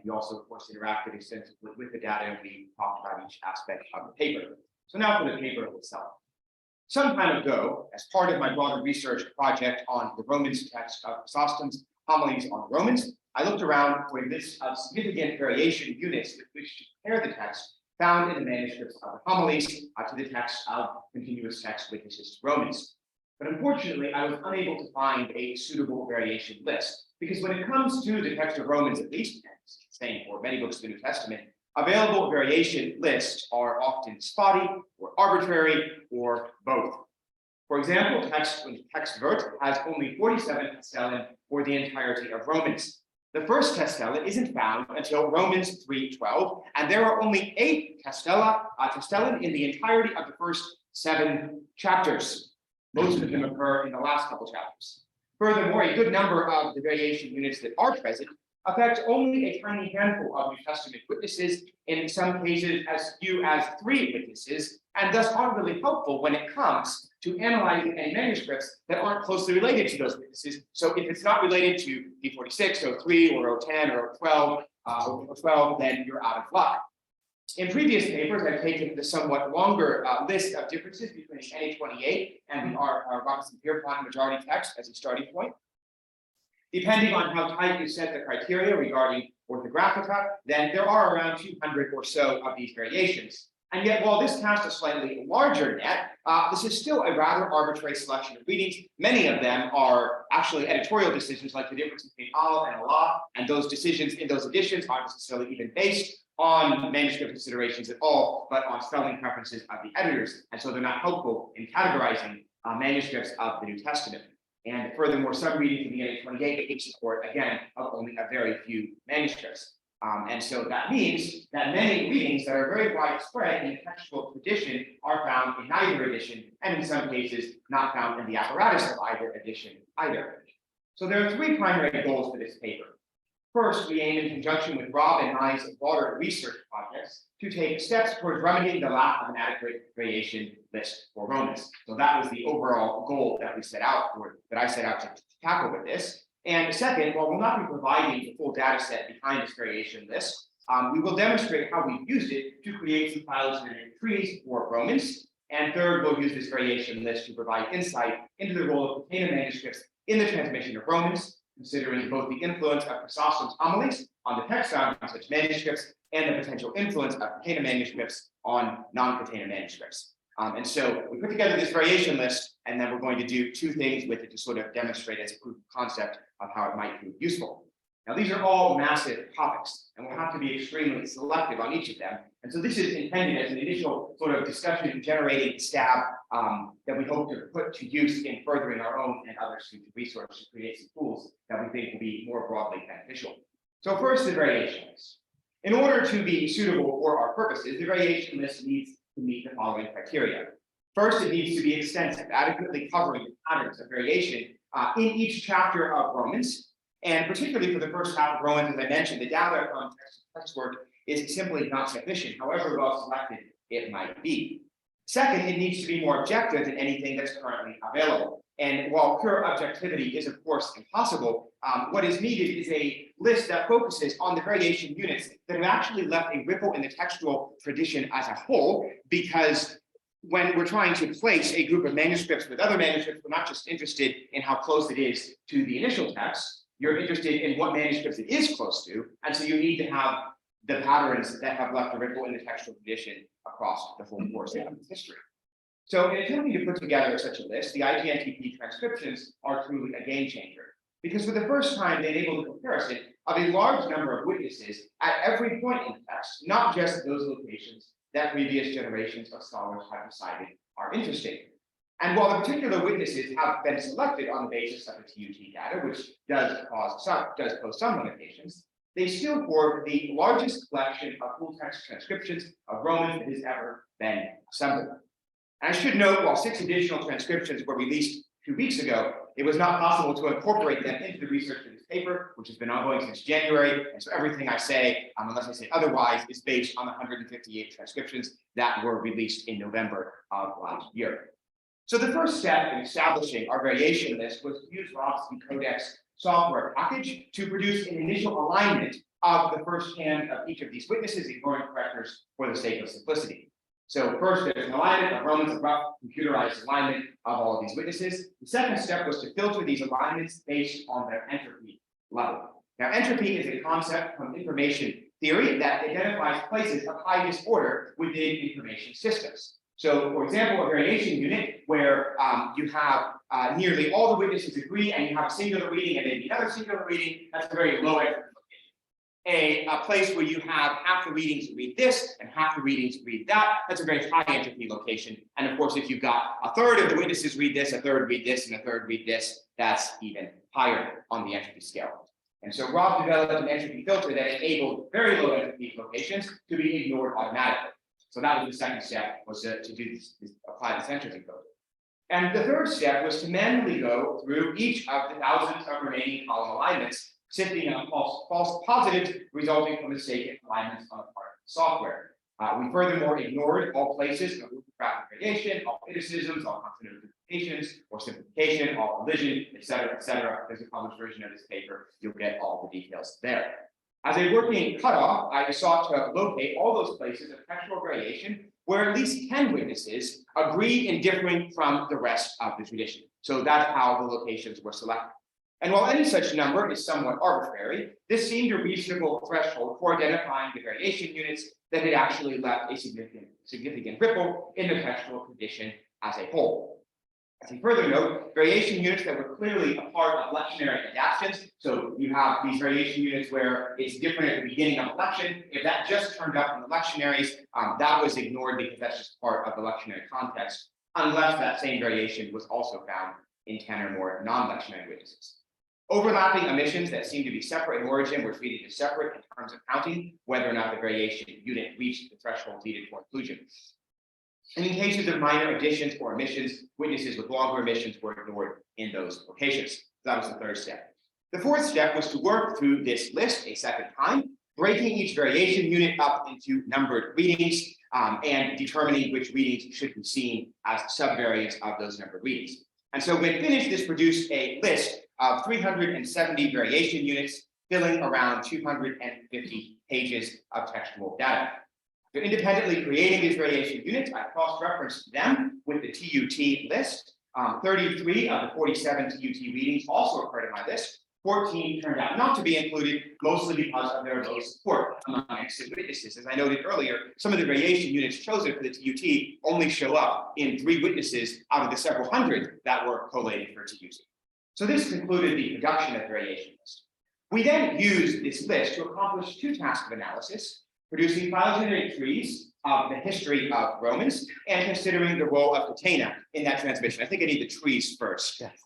we also, of course, interacted extensively with the data, and we talked about each aspect of the paper. So now for the paper itself. Some time ago, as part of my broader research project on the Romans text of Chrysostom's homilies on the Romans, I looked around for a list of significant variation units with which to compare the text found in the manuscripts of the homilies to the text of continuous text witnesses to Romans. But unfortunately, I was unable to find a suitable variation list, because when it comes to the text of Romans, at least, and it's the same for many books of the New Testament, available variation lists are often spotty or arbitrary or both. For example, text vert has only 47 castellan for the entirety of Romans. The first castellan isn't found until Romans 3:12, and there are only 8 castellan in the entirety of the first 7 chapters. Most of them occur in the last couple chapters. Furthermore, a good number of the variation units that are present affect only a tiny handful of New Testament witnesses, in some cases as few as 3 witnesses, and thus aren't really helpful when it comes to analyzing any manuscripts that aren't closely related to those witnesses. So if it's not related to P46, 03, or 010, or 12, then you're out of luck. In previous papers, I've taken the somewhat longer list of differences between NA28 and the Robinson-Pierpont majority text as a starting point. Depending on how tight you set the criteria regarding orthographica, then there are around 200 or so of these variations. And yet, while this casts a slightly larger net, this is still a rather arbitrary selection of readings. Many of them are actually editorial decisions, like the difference between al and Allah, and those decisions in those editions aren't necessarily even based on manuscript considerations at all, but on spelling preferences of the editors. And so they're not helpful in categorizing manuscripts of the New Testament. And furthermore, some readings in the NA28 take support, again, of only a very few manuscripts. And so that means that many readings that are very widespread in the textual tradition are found in neither edition, and in some cases, not found in the apparatus of either edition either. So there are 3 primary goals for this paper. First, we aim in conjunction with Rob and I's broader research projects to take steps towards remedying the lack of an adequate variation list for Romans. So that was the overall goal that we set out for, that I set out to tackle with this. And second, while we'll not be providing the full data set behind this variation list, we will demonstrate how we've used it to create some phylogenetic trees for Romans. And third, we'll use this variation list to provide insight into the role of Catenae manuscripts in the transmission of Romans, considering both the influence of Chrysostom's homilies on the text found in such manuscripts and the potential influence of Catenae manuscripts on non-Catenae manuscripts. And so we put together this variation list, and then we're going to do 2 things with it to sort of demonstrate as a proof of concept of how it might prove useful. Now, these are all massive topics, and we'll have to be extremely selective on each of them. And so this is intended as an initial sort of discussion and generating stab that we hope to put to use in furthering our own and other student research to create some tools that we think will be more broadly beneficial. So first, the variation list. In order to be suitable for our purposes, the variation list needs to meet the following criteria. First, it needs to be extensive, adequately covering the patterns of variation in each chapter of Romans. And particularly for the first half of Romans, as I mentioned, the data from text work is simply not sufficient, however well selected it might be. Second, it needs to be more objective than anything that's currently available. And while pure objectivity is, of course, impossible, what is needed is a list that focuses on the variation units that have actually left a ripple in the textual tradition as a whole, because when we're trying to place a group of manuscripts with other manuscripts, we're not just interested in how close it is to the initial text. You're interested in what manuscripts it is close to, and so you need to have the patterns that have left a ripple in the textual tradition across the full course of its history. So in attempting to put together such a list, the IGNTP transcriptions are truly a game changer, because for the first time, they enable the comparison of a large number of witnesses at every point in the text, not just those locations that previous generations of scholars have decided are interesting. And while the particular witnesses have been selected on the basis of the TUT data, which does pose some limitations, they still form the largest collection of full text transcriptions of Romans that has ever been assembled. And I should note, while 6 additional transcriptions were released 2 weeks ago, it was not possible to incorporate them into the research of this paper, which has been ongoing since January. And so everything I say, unless I say otherwise, is based on the 158 transcriptions that were released in November of last year. So the first step in establishing our variation list was to use Rob's Codex software package to produce an initial alignment of the first hand of each of these witnesses, ignoring correctors for the sake of simplicity. So first, there's an alignment of Romans, a rough computerized alignment of all of these witnesses. The second step was to filter these alignments based on their entropy level. Now, entropy is a concept from information theory that identifies places of high disorder within information systems. So, for example, a variation unit where you have nearly all the witnesses agree and you have a singular reading and maybe another singular reading, that's a very low entropy location. A place where you have half the readings read this and half the readings read that, that's a very high entropy location. And of course, if you've got a third of the witnesses read this, a third read this, and a third read this, that's even higher on the entropy scale. And so Rob developed an entropy filter that enabled very low entropy locations to be ignored automatically. So that was the second step, was to do this, apply this entropy filter. And the third step was to manually go through each of the thousands of remaining column alignments, sifting out false positives resulting from mistaken alignments on the part of the software. We furthermore ignored all places of graphic variation, all criticisms, all consonant duplications or simplification, all elision, et cetera, et cetera. There's a published version of this paper. You'll get all the details there. As a working cutoff, I sought to locate all those places of textual variation where at least 10 witnesses agree in differing from the rest of the tradition. So that's how the locations were selected. And while any such number is somewhat arbitrary, this seemed a reasonable threshold for identifying the variation units that had actually left a significant ripple in the textual tradition as a whole. As a further note, variation units that were clearly a part of lectionary adaptions. So you have these variation units where it's different at the beginning of a lection. If that just turned up in the lectionaries, that was ignored because that's just part of the lectionary context, unless that same variation was also found in 10 or more non-lectionary witnesses. Overlapping omissions that seem to be separate in origin were treated as separate in terms of counting whether or not the variation unit reached the threshold needed for inclusion. And in cases of minor additions or omissions, witnesses with longer omissions were ignored in those locations. That was the third step. The fourth step was to work through this list a second time, breaking each variation unit up into numbered readings and determining which readings should be seen as subvariants of those numbered readings. And so when finished, this produced a list of 370 variation units, filling around 250 pages of textual data. So independently creating these variation units, I cross-referenced them with the TUT list. 33 of the 47 TUT readings also occurred in my list. 14 turned out not to be included, mostly because of their low support among exit witnesses. As I noted earlier, some of the variation units chosen for the TUT only show up in 3 witnesses out of the several hundred that were collated for TUT. So this concluded the production of the variation list. We then used this list to accomplish 2 tasks of analysis: producing phylogenetic trees of the history of Romans and considering the role of Catenae in that transmission. I think I need the trees first. Yes.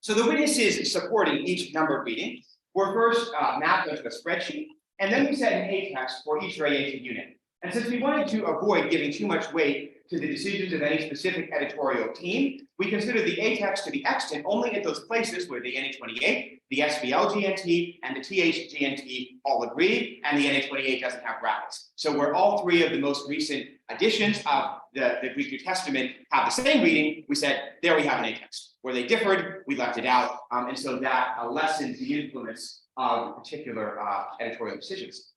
So the witnesses supporting each numbered reading were first mapped onto a spreadsheet, and then we set an A-text for each variation unit. And since we wanted to avoid giving too much weight to the decisions of any specific editorial team, we considered the A-text to be extant only at those places where the NA28, the SVL-GNT, and the TH-GNT all agree, and the NA28 doesn't have brackets. So where all 3 of the most recent editions of the Greek New Testament have the same reading, we said, there we have an A-text. Where they differed, we left it out, and so that lessens the influence of particular editorial decisions.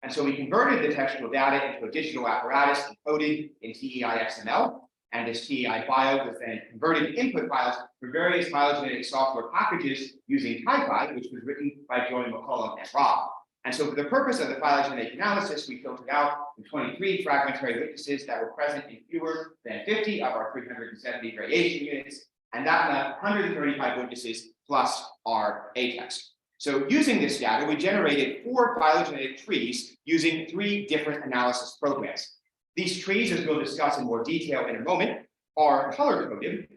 And so we converted the textual data into a digital apparatus encoded in TEI XML, and this TEI file was then converted to input files for various phylogenetic software packages using TyPy, which was written by Joey McCollum and Rob. And so for the purpose of the phylogenetic analysis, we filtered out the 23 fragmentary witnesses that were present in fewer than 50 of our 370 variation units, and that left 135 witnesses plus our A-text. So using this data, we generated 4 phylogenetic trees using 3 different analysis programs. These trees, as we'll discuss in more detail in a moment, are color-coded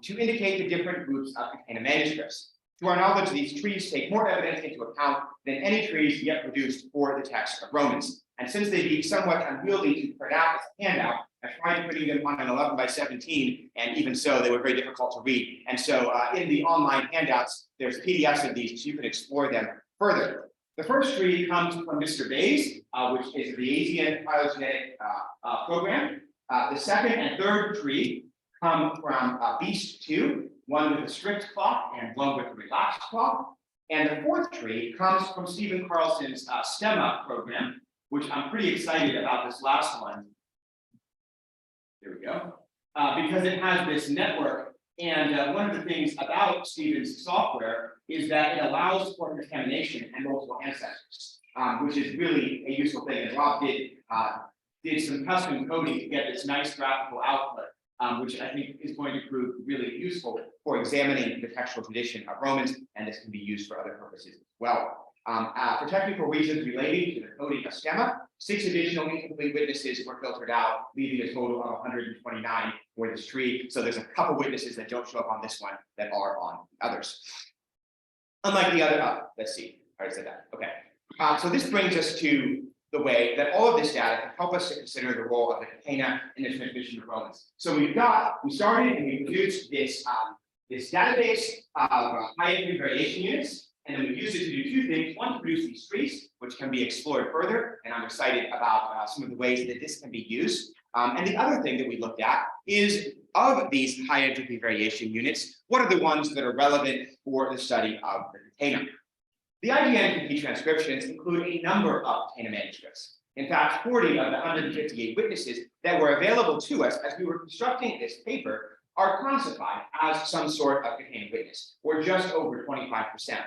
to indicate the different groups of Catenae manuscripts. To our knowledge, these trees take more evidence into account than any trees yet produced for the text of Romans. And since they'd be somewhat unwieldy to print out as a handout, I tried putting them on an 11 by 17, and even so, they were very difficult to read. And so in the online handouts, there's PDFs of these, so you can explore them further. The first tree comes from Mr. Bayes, which is the Bayesian phylogenetic program. The second and third tree come from Beast 2, one with a strict clock and one with a relaxed clock. And the fourth tree comes from Stephen Carlson's STEMMA program, which I'm pretty excited about this last one. There we go. Because it has this network. And one of the things about Stephen's software is that it allows for contamination and multiple ancestors, which is really a useful thing. And Rob did some custom coding to get this nice graphical output, which I think is going to prove really useful for examining the textual tradition of Romans, and this can be used for other purposes as well. For technical reasons relating to the coding of STEMMA, 6 additional incomplete witnesses were filtered out, leaving a total of 129 for this tree. So there's a couple witnesses that don't show up on this one that are on the others. Unlike the other, let's see, I already said that, okay. So this brings us to the way that all of this data can help us to consider the role of the catena in the transmission of Romans. So we started and we produced this, this database of high entropy variation units. And then we use it to do 2 things. One, to produce these trees, which can be explored further. And I'm excited about some of the ways that this can be used. And the other thing that we looked at is, of these high entropy variation units, what are the ones that are relevant for the study of the catena? The IGNTP transcriptions include a number of catena manuscripts. In fact, 40 of the 158 witnesses that were available to us as we were constructing this paper are classified as some sort of catena witness, or just over 25%.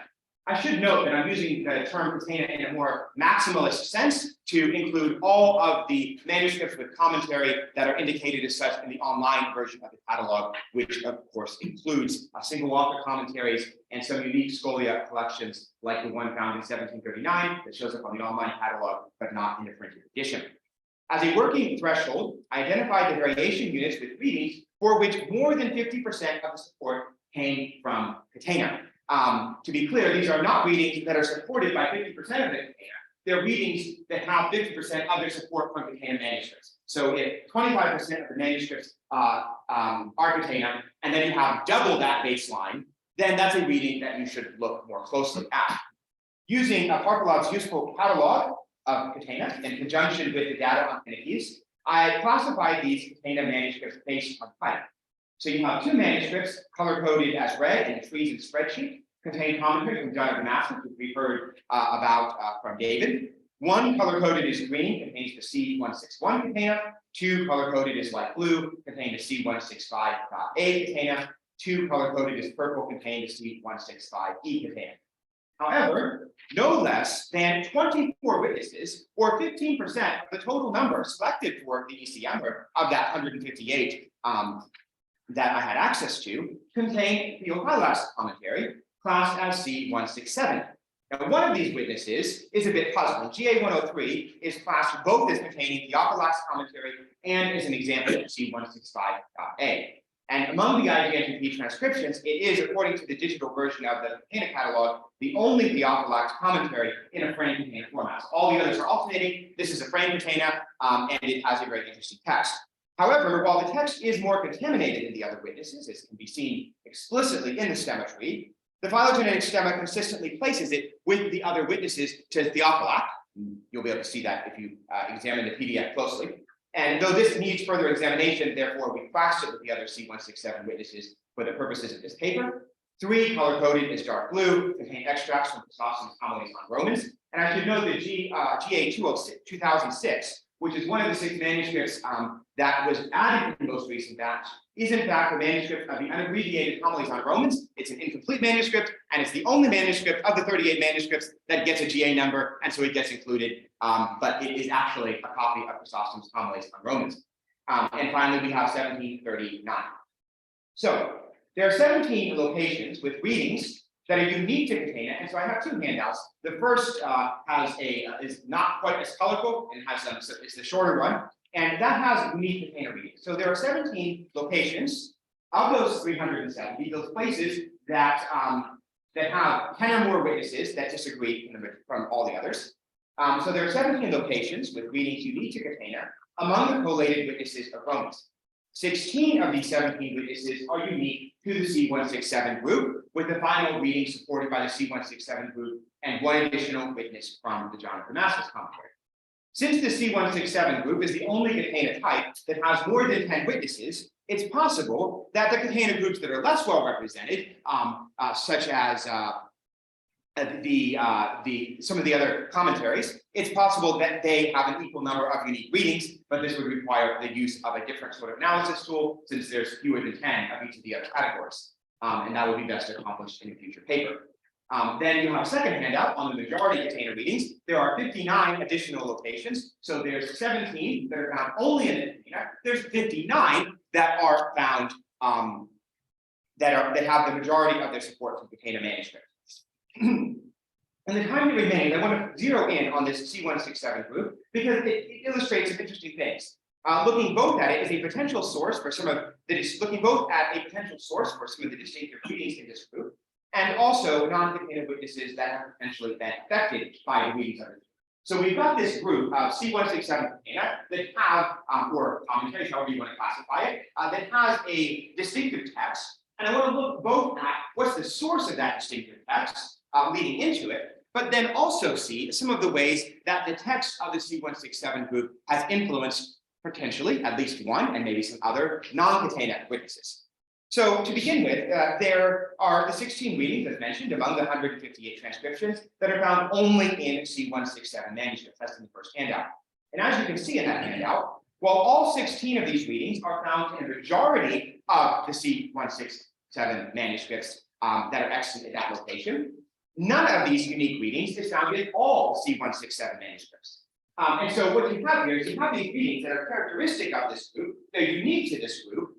I should note that I'm using the term catena in a more maximalist sense to include all of the manuscripts with commentary that are indicated as such in the online version of the catalog, which of course includes single author commentaries and some unique scholia collections like the one found in 1739 that shows up on the online catalog, but not in the printed edition. As a working threshold, I identified the variation units with readings for which more than 50% of the support came from catena. To be clear, these are not readings that are supported by 50% of the catena. They're readings that have 50% of their support from catena manuscripts. So if 25% of the manuscripts are catena, and then you have double that baseline, then that's a reading that you should look more closely at. Using Parkolov's useful catalog of catena in conjunction with the data on finities, I classified these catena manuscripts based on type. So you have 2 manuscripts color-coded as red in the trees and spreadsheet, contain commentary from John of Damascus, which we heard about from David. 1 color-coded is green, contains the C161 catena. 2 color-coded is light blue, contain the C165A catena. 2 color-coded is purple, contain the C165E catena. However, no less than 24 witnesses, or 15% of the total number selected for the ECM, or of that 158 that I had access to, contain Theophilas commentary, classed as C167. Now, one of these witnesses is a bit puzzling. GA103 is classed both as containing Theophilas commentary and as an example of C165A. And among the IGNTP transcriptions, it is, according to the digital version of the catena catalog, the only Theophilas commentary in a frame catena format. So all the others are alternating. This is a frame catena, and it has a very interesting text. However, while the text is more contaminated than the other witnesses, as can be seen explicitly in the stemma tree, the phylogenetic stemma consistently places it with the other witnesses to Theophilact. You'll be able to see that if you examine the PDF closely. And though this needs further examination, therefore we classed it with the other C167 witnesses for the purposes of this paper. 3 color-coded is dark blue, contain extracts from Chrysostom's homilies on Romans. And I should note that GA 2006, which is one of the 6 manuscripts that was added in the most recent batch, is in fact a manuscript of the unabbreviated homilies on Romans. It's an incomplete manuscript, and it's the only manuscript of the 38 manuscripts that gets a GA number, and so it gets included, but it is actually a copy of Chrysostom's homilies on Romans. And finally, we have 1739. So there are 17 locations with readings that are unique to catena, and so I have 2 handouts. The first is not quite as colorful and has some, so it's the shorter one, and that has unique catena readings. So there are 17 locations of those 370, those places that have 10 or more witnesses that disagree from all the others. So there are 17 locations with readings unique to catena among the collated witnesses of Romans. 16 of these 17 witnesses are unique to the C167 group, with the final reading supported by the C167 group and 1 additional witness from the John of Damascus commentary. Since the C167 group is the only catena type that has more than 10 witnesses, it's possible that the catena groups that are less well represented, such as some of the other commentaries, it's possible that they have an equal number of unique readings, but this would require the use of a different sort of analysis tool since there's fewer than 10 of each of the other categories. And that would be best accomplished in a future paper. Then you have a second handout on the majority container readings. There are 59 additional locations. So there's 17 that are found only in the container. There's 59 that are found that have the majority of their support from container manuscript. In the time that remains, I want to zero in on this C167 group because it illustrates some interesting things. Looking both at it as a potential source for some of the distinctive readings in this group, and also non-catena witnesses that have potentially been affected by the readings of it. So we've got this group of C167 catena that have, or commentaries, however you want to classify it, that has a distinctive text. And I want to look both at what's the source of that distinctive text leading into it, but then also see some of the ways that the text of the C167 group has influenced potentially at least one and maybe some other non-catena witnesses. So to begin with, there are the 16 readings, as mentioned, among the 158 transcriptions that are found only in C167 manuscripts. That's in the first handout. And as you can see in that handout, while all 16 of these readings are found in the majority of the C167 manuscripts that are extant at that location, none of these unique readings is found in all C167 manuscripts. And so what you have here is you have these readings that are characteristic of this group, they're unique to this group,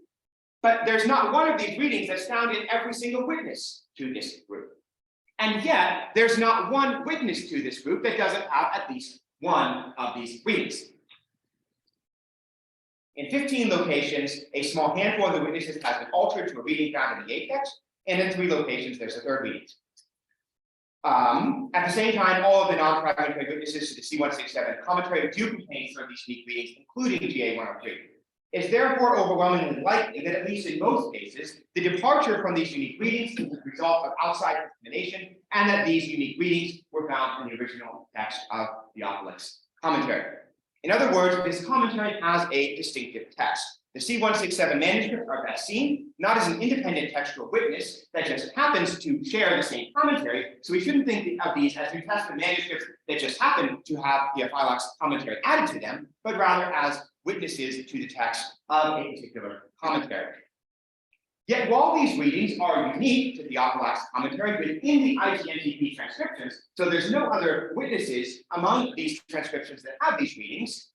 but there's not one of these readings that's found in every single witness to this group. And yet, there's not one witness to this group that doesn't have at least one of these readings. In 15 locations, a small handful of the witnesses has been altered to a reading found in the apex, and in 3 locations, there's a third reading. At the same time, all of the non-fragmentary witnesses to the C167 commentary do contain some of these unique readings, including GA103. It's therefore overwhelmingly likely that, at least in most cases, the departure from these unique readings is the result of outside discrimination, and that these unique readings were found in the original text of Theophilus' commentary. In other words, this commentary has a distinctive text. The C167 manuscripts are best seen not as an independent textual witness that just happens to share the same commentary, so we shouldn't think of these as New Testament manuscripts that just happen to have Theophilus' commentary added to them, but rather as witnesses to the text of a particular commentary. Yet while these readings are unique to Theophilus' commentary within the IGNTP transcriptions, so there's no other witnesses among these transcriptions that have these readings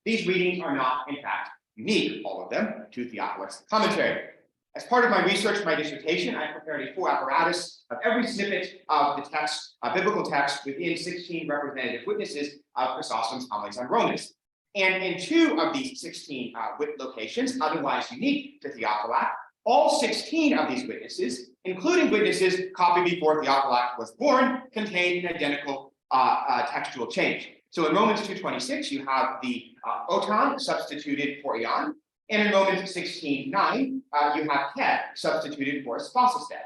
are not, in fact, unique, all of them, to Theophilus' commentary. As part of my research for my dissertation, I prepared a full apparatus of every snippet of the text, biblical text, within 16 representative witnesses of Chrysostom's homilies on Romans. And in 2 of these 16 locations, otherwise unique to Theophilus, all 16 of these witnesses, including witnesses copied before Theophilus was born, contain an identical textual change. So in Romans 2:26, you have the otan substituted for ion, and in Romans 16:9, you have ket substituted for spasosted.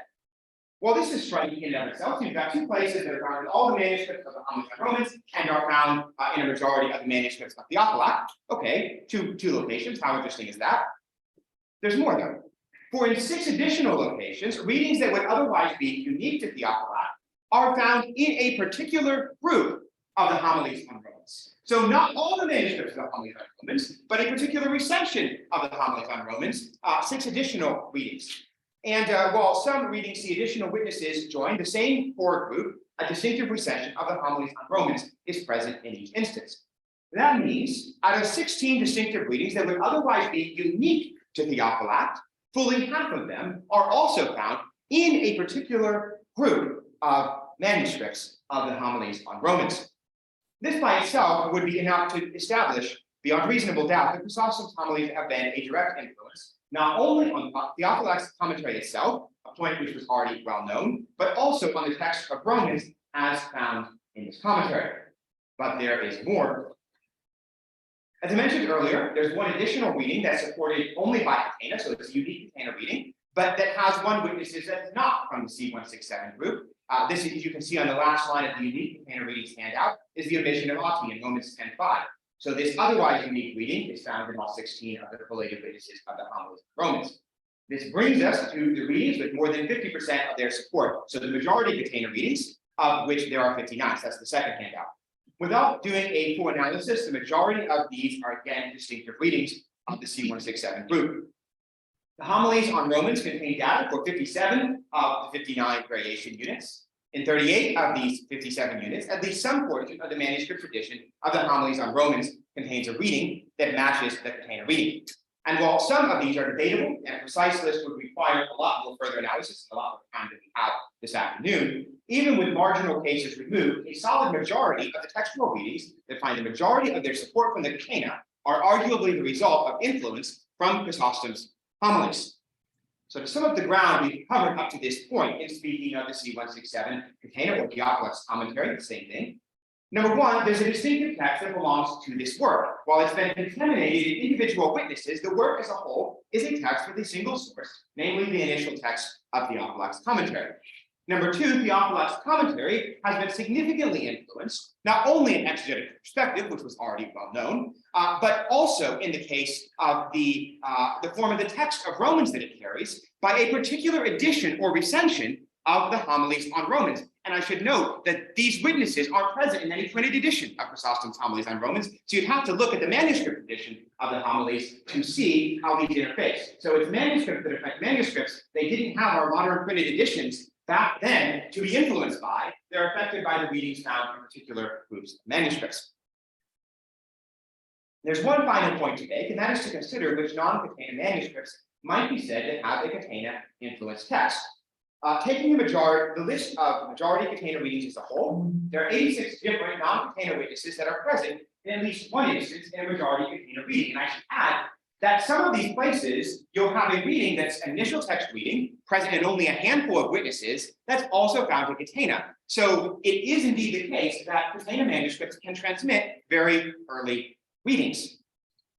Well, this is striking in and of itself. So you've got 2 places that are found in all the manuscripts of the homilies on Romans and are found in a majority of the manuscripts of Theophilus. Okay, two locations. How interesting is that? There's more though. For in 6 additional locations, readings that would otherwise be unique to Theophilus are found in a particular group of the homilies on Romans. So not all the manuscripts of the homilies on Romans, but a particular recension of the homilies on Romans, 6 additional readings. And while some readings see additional witnesses join the same core group, a distinctive recension of the homilies on Romans is present in each instance. That means out of 16 distinctive readings that would otherwise be unique to Theophilus, fully half of them are also found in a particular group of manuscripts of the homilies on Romans. This by itself would be enough to establish beyond reasonable doubt that Chrysostom's homilies have been a direct influence, not only on Theophilus' commentary itself, a point which was already well known, but also on the text of Romans as found in this commentary. But there is more. As I mentioned earlier, there's one additional reading that's supported only by Catenae, so it's a unique Catenae reading, but that has one witness that's not from the C167 group. This, as you can see on the last line of the unique Catenae readings handout, is the omission of Ati in Romans 10:5. So this otherwise unique reading is found in all 16 of the collated witnesses of the homilies of Romans. This brings us to the readings with more than 50% of their support. So the majority of Catenae readings of which there are 59. So that's the second handout. Without doing a full analysis, the majority of these are again distinctive readings of the C167 group. The homilies on Romans contain data for 57 of the 59 variation units. In 38 of these 57 units, at least some portion of the manuscript tradition of the homilies on Romans contains a reading that matches the Catena reading. And while some of these are debatable and a precise list would require a lot more further analysis, a lot more time than we have this afternoon, even with marginal cases removed, a solid majority of the textual readings that find the majority of their support from the Catena are arguably the result of influence from Chrysostom's homilies. So to sum up the ground we've covered up to this point in speaking of the C167 Catena or Diaphylux commentary, the same thing. Number one, there's a distinctive text that belongs to this work. While it's been contaminated in individual witnesses, the work as a whole is a text with a single source, namely the initial text of Theophylact's commentary. Number two, Theophylact's commentary has been significantly influenced, not only in exegetical perspective, which was already well known, but also in the case of the form of the text of Romans that it carries, by a particular edition or recension of the homilies on Romans. And I should note that these witnesses aren't present in any printed edition of Chrysostom's homilies on Romans, so you'd have to look at the manuscript edition of the homilies to see how these interface. So it's manuscripts that affect manuscripts. They didn't have our modern printed editions back then to be influenced by. They're affected by the readings found in particular groups of manuscripts. There's one final point to make, and that is to consider which non-Catena manuscripts might be said to have a Catena influenced text. Taking the list of majority Catena readings as a whole, there are 86 different non-Catena witnesses that are present in at least one instance in a majority Catena reading. And I should add that some of these places, you'll have a reading that's an initial text reading, present in only a handful of witnesses, that's also found in Catena. So it is indeed the case that Catena manuscripts can transmit very early readings.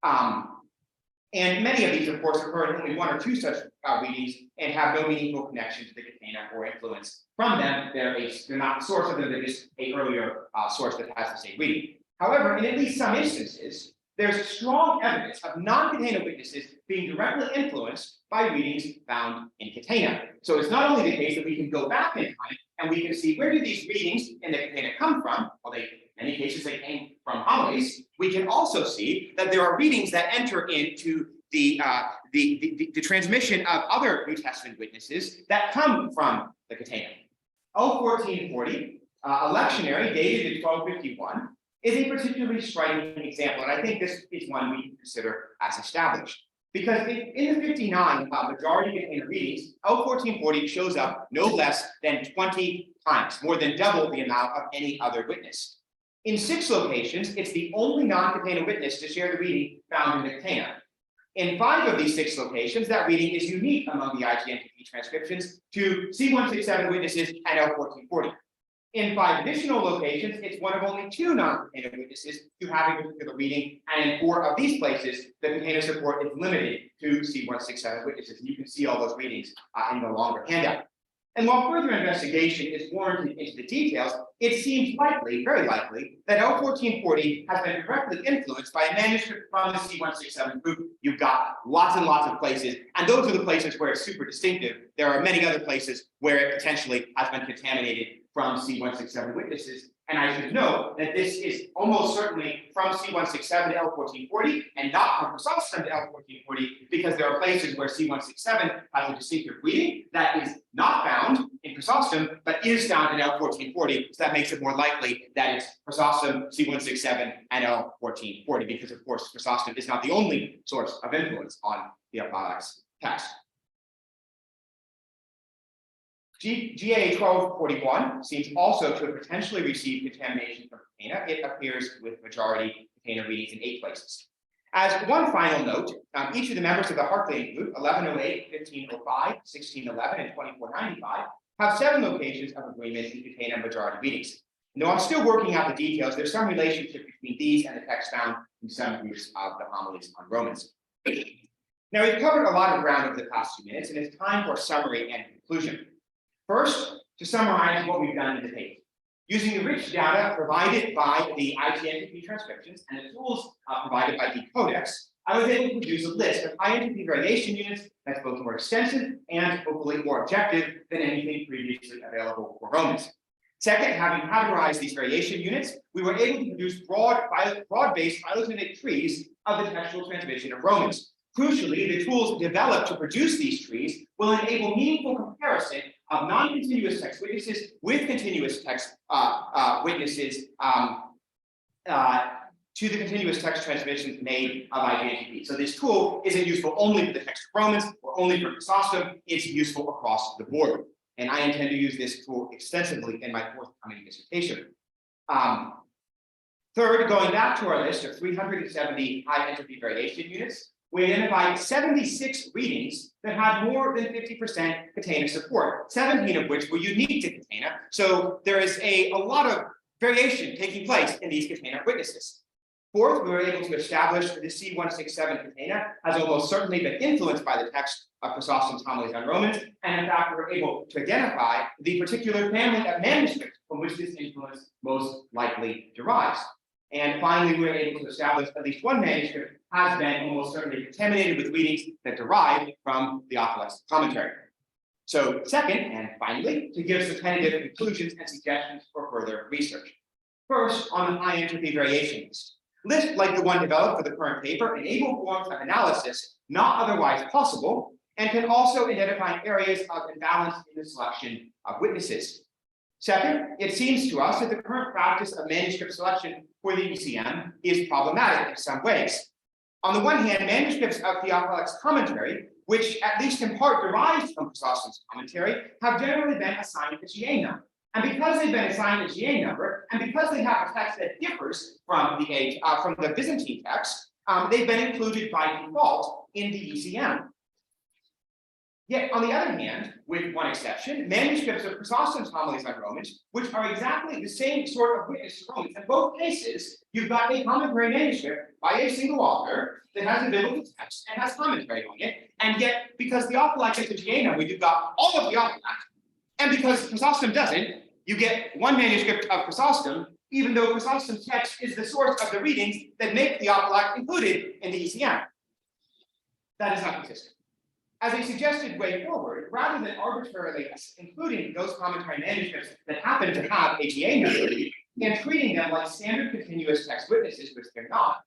And many of these, of course, occur in only one or two such readings and have no meaningful connection to the Catena or influence from them. They're not the source of them, they're just an earlier source that has the same reading. However, in at least some instances, there's strong evidence of non-Catena witnesses being directly influenced by readings found in Catena. So it's not only the case that we can go back in time and we can see where do these readings in the Catena come from. Well, in many cases they came from homilies. We can also see that there are readings that enter into the transmission of other New Testament witnesses that come from the Catena. O1440, a lectionary dated in 1251, is a particularly striking example, and I think this is one we can consider as established. Because in the 59 majority Catena readings, O1440 shows up no less than 20 times, more than double the amount of any other witness. In 6 locations, it's the only non-Catena witness to share the reading found in the Catena. In 5 of these 6 locations, that reading is unique among the IGNTP transcriptions to C167 witnesses and L1440. In 5 additional locations, it's one of only 2 non-Catena witnesses to have a particular reading, and in 4 of these places, the Catena support is limited to C167 witnesses. And you can see all those readings in the longer handout. And while further investigation is warranted into the details, it seems likely, very likely, that L1440 has been directly influenced by a manuscript from the C167 group. You've got lots and lots of places, and those are the places where it's super distinctive. There are many other places where it potentially has been contaminated from C167 witnesses. And I should note that this is almost certainly from C167 to L1440 and not from Chrysostom to L1440, because there are places where C167 has a distinctive reading that is not found in Chrysostom, but is found in L1440. So that makes it more likely that it's Chrysostom, C167, and L1440, because of course Chrysostom is not the only source of influence on the Theophylact's text. GA 1241 seems also to have potentially received contamination from Catena. It appears with majority Catena readings in 8 places. As one final note, each of the members of the Hartleian group, 1108, 1505, 1611, and 2495, have 7 locations of agreement in Catena majority readings. And though I'm still working out the details, there's some relationship between these and the text found in some groups of the homilies on Romans. Now, we've covered a lot of ground over the past 2 minutes, and it's time for summary and conclusion. First, to summarize what we've done in the paper. Using the rich data provided by the IGNTP transcriptions and the tools provided by the Codex, I was able to produce a list of high-entropy variation units that's both more extensive and hopefully more objective than anything previously available for Romans. Second, having categorized these variation units, we were able to produce broad-based phylogenetic trees of the textual transmission of Romans. Crucially, the tools developed to produce these trees will enable meaningful comparison of non-continuous text witnesses with continuous text witnesses to the continuous text transmissions made of IGNTP. So this tool isn't useful only for the text of Romans or only for Chrysostom, it's useful across the board. And I intend to use this tool extensively in my forthcoming dissertation. Third, going back to our list of 370 high entropy variation units, we identified 76 readings that had more than 50% Catena support, 17 of which were unique to Catena. So there is a lot of variation taking place in these Catena witnesses. Fourth, we were able to establish that the C167 Catena has almost certainly been influenced by the text of Chrysostom's homilies on Romans, and in fact, we were able to identify the particular family of manuscripts from which this influence most likely derives. And finally, we were able to establish at least one manuscript has been almost certainly contaminated with readings that derive from the Theophilus commentary. So second, and finally, to give some tentative conclusions and suggestions for further research. First, on the high entropy variations. Lists like the one developed for the current paper enable forms of analysis not otherwise possible and can also identify areas of imbalance in the selection of witnesses. Second, it seems to us that the current practice of manuscript selection for the ECM is problematic in some ways. On the one hand, manuscripts of Theophilus commentary, which at least in part derives from Chrysostom's commentary, have generally been assigned a GA number. And because they've been assigned a GA number, and because they have a text that differs from the Byzantine text, they've been included by default in the ECM. Yet, on the other hand, with one exception, manuscripts of Chrysostom's homilies on Romans, which are exactly the same sort of witness to Romans. In both cases, you've got a commentary manuscript by a single author that has a biblical text and has commentary on it. And yet, because Theophilus gets a GA number, you've got all of Theophilus. And because Chrysostom doesn't, you get one manuscript of Chrysostom, even though Chrysostom's text is the source of the readings that make Theophilus included in the ECM. That is not consistent. As a suggested way forward, rather than arbitrarily including those commentary manuscripts that happen to have a GA number and treating them like standard continuous text witnesses, which they're not,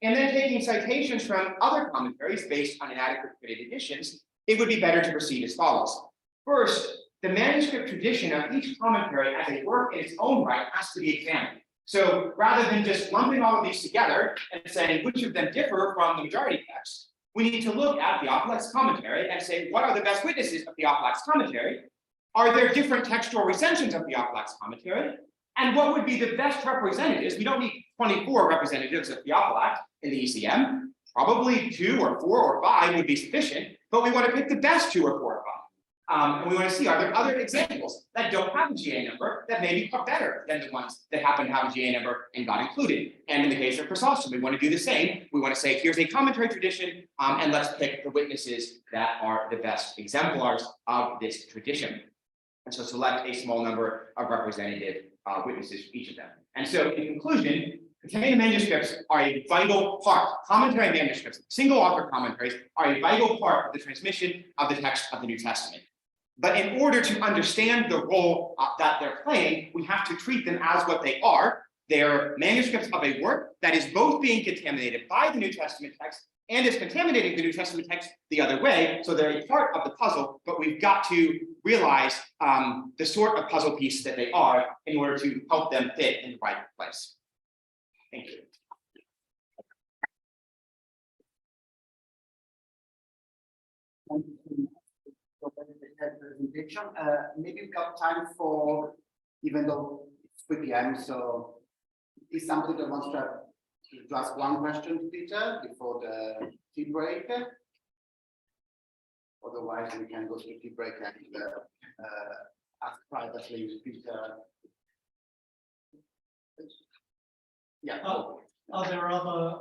and then taking citations from other commentaries based on inadequate fitted editions, it would be better to proceed as follows. First, the manuscript tradition of each commentary as a work in its own right has to be examined. So rather than just lumping all of these together and saying which of them differ from the majority text, we need to look at Theophilus commentary and say, what are the best witnesses of Theophilus commentary? Are there different textual recensions of Theophilus commentary? And what would be the best representatives? We don't need 24 representatives of Theophilus in the ECM. Probably 2 or 4 or 5 would be sufficient, but we want to pick the best 2 or 4 or 5. And we want to see, are there other examples that don't have a GA number that maybe are better than the ones that happen to have a GA number and got included? And in the case of Chrysostom, we want to do the same. We want to say, here's a commentary tradition, and let's pick the witnesses that are the best exemplars of this tradition. And so select a small number of representative witnesses for each of them. And so in conclusion, Catena manuscripts are a vital part, commentary manuscripts, single author commentaries are a vital part of the transmission of the text of the New Testament. But in order to understand the role that they're playing, we have to treat them as what they are. They're manuscripts of a work that is both being contaminated by the New Testament text and is contaminating the New Testament text the other way. So they're a part of the puzzle, but we've got to realize the sort of puzzle piece that they are in order to help them fit in the right place. Thank you. Presentation. Maybe we've got time for, even though it's 3 p.m., so is somebody that wants to ask one question to Peter before the tea break? Otherwise, we can go to the tea break and ask privately to Peter. Yeah. Are there other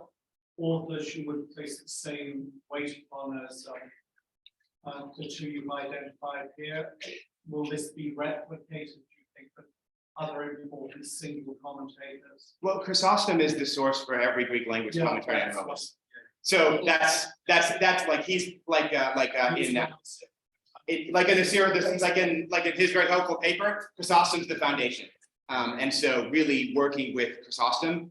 authors you would place the same weight upon as the 2 you've identified here? Will this be replicated, do you think, with other important single commentators? Well, Chrysostom is the source for every Greek language commentary on Romans. So that's like he's like in the Assyria, like in his very helpful paper, Chrysostom's the foundation. And so really working with Chrysostom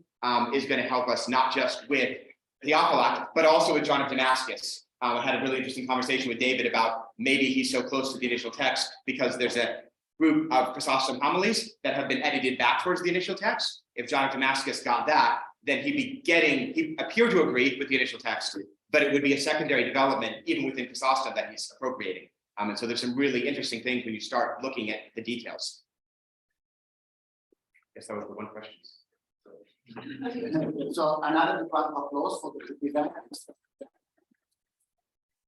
is going to help us not just with Theophylact, but also with John of Damascus. I had a really interesting conversation with David about maybe he's so close to the initial text because there's a group of Chrysostom homilies that have been edited back towards the initial text. If John of Damascus got that, then he appeared to agree with the initial text, but it would be a secondary development even within Chrysostom that he's appropriating. And so there's some really interesting things when you start looking at the details. I guess that was the one question. So another round of applause for the event.